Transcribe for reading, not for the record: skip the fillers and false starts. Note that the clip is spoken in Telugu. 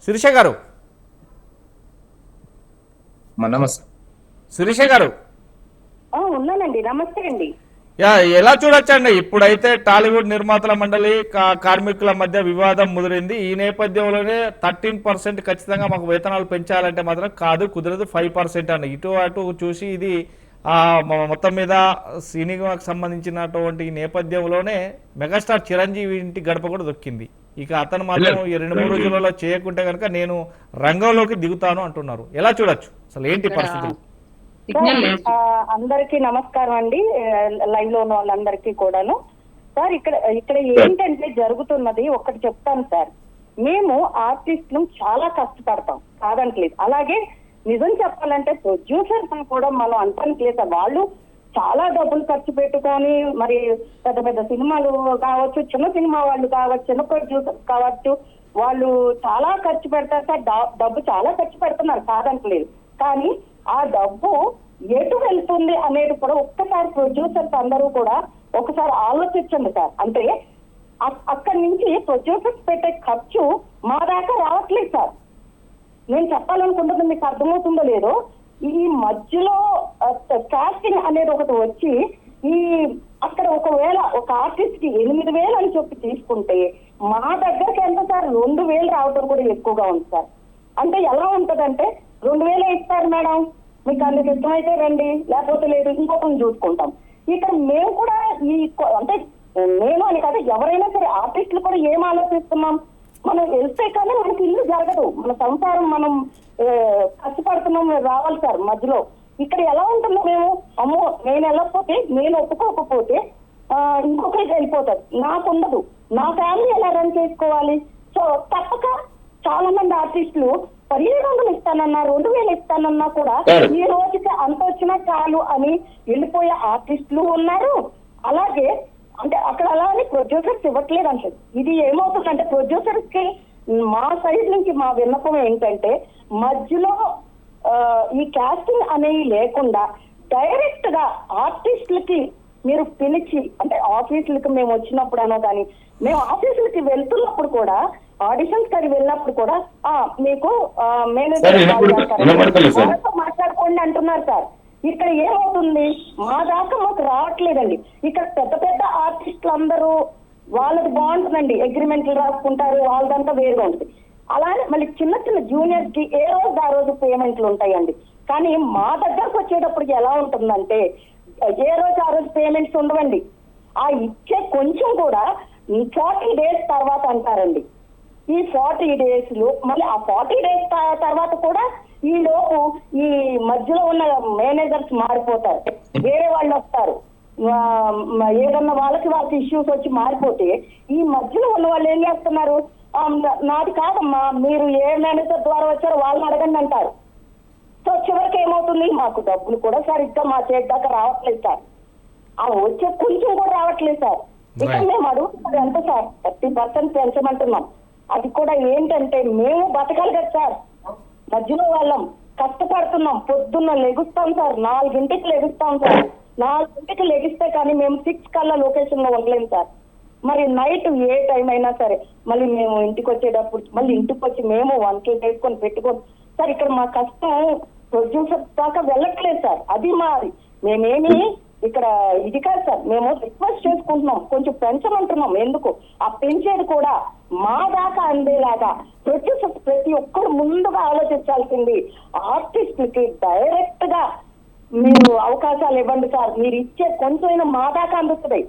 శిరీష గారు, నమస్తే. శిరీష గారు, ఉన్నానండి. నమస్తే అండి. ఎలా చూడొచ్చండి? ఇప్పుడైతే టాలీవుడ్ నిర్మాతల మండలి కార్మికుల మధ్య వివాదం ముదిరింది. ఈ నేపథ్యంలోనే 13% ఖచ్చితంగా మాకు వేతనాలు పెంచాలంటే మాత్రం కాదు, కుదరదు, 5% అండి. ఇటు అటు చూసి ఇది మొత్తం మీద సినిమాకు సంబంధించినటువంటి నేపథ్యంలోనే మెగాస్టార్ చిరంజీవి ఇంటి గడప కూడా దొక్కింది. ఇక అతను మాత్రం ఈ 2-3 రోజులలో చేయకుంటే కనుక నేను రంగంలోకి దిగుతాను అంటున్నారు. ఎలా చూడొచ్చు అసలు, ఏంటి పరిస్థితులు? అందరికి నమస్కారం అండి, లైవ్ లో ఉన్న వాళ్ళందరికీ కూడాను. సార్, ఇక్కడ ఇక్కడ ఏంటంటే జరుగుతున్నది ఒకటి చెప్తాను సార్. మేము ఆర్టిస్టులు చాలా కష్టపడతాం, కాదనట్లేదు. అలాగే నిజం చెప్పాలంటే ప్రొడ్యూసర్స్ కూడా మనం అంటలేదు సార్. వాళ్ళు చాలా డబ్బులు ఖర్చు పెట్టుకొని మరి పెద్ద పెద్ద సినిమాలు కావచ్చు, చిన్న సినిమా వాళ్ళు కావచ్చు, చిన్న ప్రొడ్యూసర్స్ కావచ్చు, వాళ్ళు చాలా ఖర్చు పెడతారు సార్. డబ్బు చాలా ఖర్చు పెడుతున్నారు, కాదనట్లేదు. కానీ ఆ డబ్బు ఎటు వెళ్తుంది అనేది కూడా ఒక్కసారి ప్రొడ్యూసర్స్ అందరూ కూడా ఒకసారి ఆలోచించండి సార్. అంటే అక్కడి నుంచి ప్రొడ్యూసర్స్ పెట్టే ఖర్చు మా దాకా రావట్లేదు సార్. నేను చెప్పాలనుకుంటుంది మీకు అర్థమవుతుందో లేదో, ఈ మధ్యలో కాస్టింగ్ అనేది ఒకటి వచ్చి ఈ అక్కడ ఒకవేళ ఒక ఆర్టిస్ట్ కి 8,000 అని చెప్పి తీసుకుంటే మా దగ్గరకి ఎంత సార్ 2,000 రావడం కూడా ఎక్కువగా ఉంది సార్. అంటే ఎలా ఉంటదంటే 2,000 ఇస్తారు మేడం, మీకు అందుకు ఇష్టమైతే రండి, లేకపోతే లేదు, ఇంకొకరిని చూసుకుంటాం. ఇక్కడ మేము కూడా ఈ అంటే నేను అని కాదు, ఎవరైనా సరే ఆర్టిస్టులు కూడా ఏం ఆలోచిస్తున్నాం, మనం వెళ్తే కానీ మనకి ఇల్లు జరగదు, మన సంసారం మనం కష్టపడుతున్నాం రావాలి సార్. మధ్యలో ఇక్కడ ఎలా ఉంటుందో మేము, అమ్మో నేను వెళ్ళకపోతే, నేను ఒప్పుకోకపోతే ఇంకొకరికి వెళ్ళిపోతారు, నాకు ఉండదు, నా ఫ్యామిలీ ఎలా రన్ చేసుకోవాలి? సో తప్పక చాలా మంది ఆర్టిస్టులు 1,700 ఇస్తానన్నా, 2,000 ఇస్తానన్నా కూడా ఈ రోజుకి అంత వచ్చినా చాలు అని వెళ్ళిపోయే ఆర్టిస్టులు ఉన్నారు. అలాగే అంటే అక్కడ అలా అని ప్రొడ్యూసర్స్ ఇవ్వట్లేదు అంటే ఇది ఏమవుతుందంటే ప్రొడ్యూసర్స్ కి మా సైడ్ నుంచి మా విన్నపం ఏంటంటే మధ్యలో ఈ కాస్టింగ్ అనేవి లేకుండా డైరెక్ట్ గా ఆర్టిస్టులకి మీరు పిలిచి, అంటే ఆఫీసులకి మేము వచ్చినప్పుడు అనో కానీ మేము ఆఫీసులకి వెళ్తున్నప్పుడు కూడా ఆడిషన్స్ కది వెళ్ళినప్పుడు కూడా మీకు మేనేజర్ మాట్లాడుకోండి అంటున్నారు సార్. ఇక్కడ ఏమవుతుంది, మా దాకా మాకు రావట్లేదండి. ఇక్కడ పెద్ద పెద్ద ఆర్టిస్టులు అందరూ వాళ్ళది బాగుంటుందండి, అగ్రిమెంట్లు రాసుకుంటారు, వాళ్ళదంతా వేరుగా ఉంటుంది. అలానే మళ్ళీ చిన్న చిన్న జూనియర్స్ కి ఏ రోజు ఆ రోజు పేమెంట్లు ఉంటాయండి. కానీ మా దగ్గరకు వచ్చేటప్పటికి ఎలా ఉంటుందంటే ఏ రోజు ఆ రోజు పేమెంట్స్ ఉండవండి. ఆ ఇచ్చే కొంచెం కూడా 40 days తర్వాత అంటారండి. ఈ 40 days మళ్ళీ ఆ 40 days తర్వాత కూడా ఈ లోపు ఈ మధ్యలో ఉన్న మేనేజర్స్ మారిపోతారు, వేరే వాళ్ళు వస్తారు, ఏదన్నా వాళ్ళకి ఇష్యూస్ వచ్చి మారిపోతే ఈ మధ్యలో ఉన్న వాళ్ళు ఏం చేస్తున్నారు, నాది కాదమ్మా, మీరు ఏ మేనేజర్ ద్వారా వచ్చారో వాళ్ళని అడగండి అంటారు. సో చివరికి ఏమవుతుంది, మాకు డబ్బులు కూడా సరిగ్గా మా చేతి దాకా రావట్లేదు సార్. ఆ వచ్చే కొంచెం కూడా రావట్లేదు సార్. ఇక మేము అడుగుతున్నది ఎంత సార్, 30% పెంచమంటున్నాం. అది కూడా ఏంటంటే మేము బతకాలి కదా సార్, మధ్యలో వాళ్ళం కష్టపడుతున్నాం. పొద్దున్న లెగుస్తాం సార్, 4 లెగుస్తాం సార్. 4 లెగిస్తే కానీ మేము 6 కల్లా లొకేషన్ లో ఉండలేము సార్. మరి నైట్ ఏ టైం అయినా సరే మళ్ళీ మేము ఇంటికి వచ్చేటప్పుడు మళ్ళీ ఇంటికి వచ్చి మేము 1K వేసుకొని పెట్టుకొని సార్, ఇక్కడ మా కష్టం ప్రొడ్యూసర్ దాకా వెళ్ళట్లేదు సార్. అది మాది, మేమేమి ఇక్కడ ఇది కాదు సార్. మేము రిక్వెస్ట్ చేసుకుంటున్నాం, కొంచెం పెంచమంటున్నాం. ఎందుకు ఆ పెంచేది కూడా మా దాకా అందేలాగా ప్రొడ్యూసర్స్ ప్రతి ఒక్కరు ముందుగా ఆలోచించాల్సింది, ఆర్టిస్టులకి డైరెక్ట్ గా మీరు అవకాశాలు ఇవ్వండి సార్. మీరు ఇచ్చే కొంచెం మా దాకా అందుతుంది.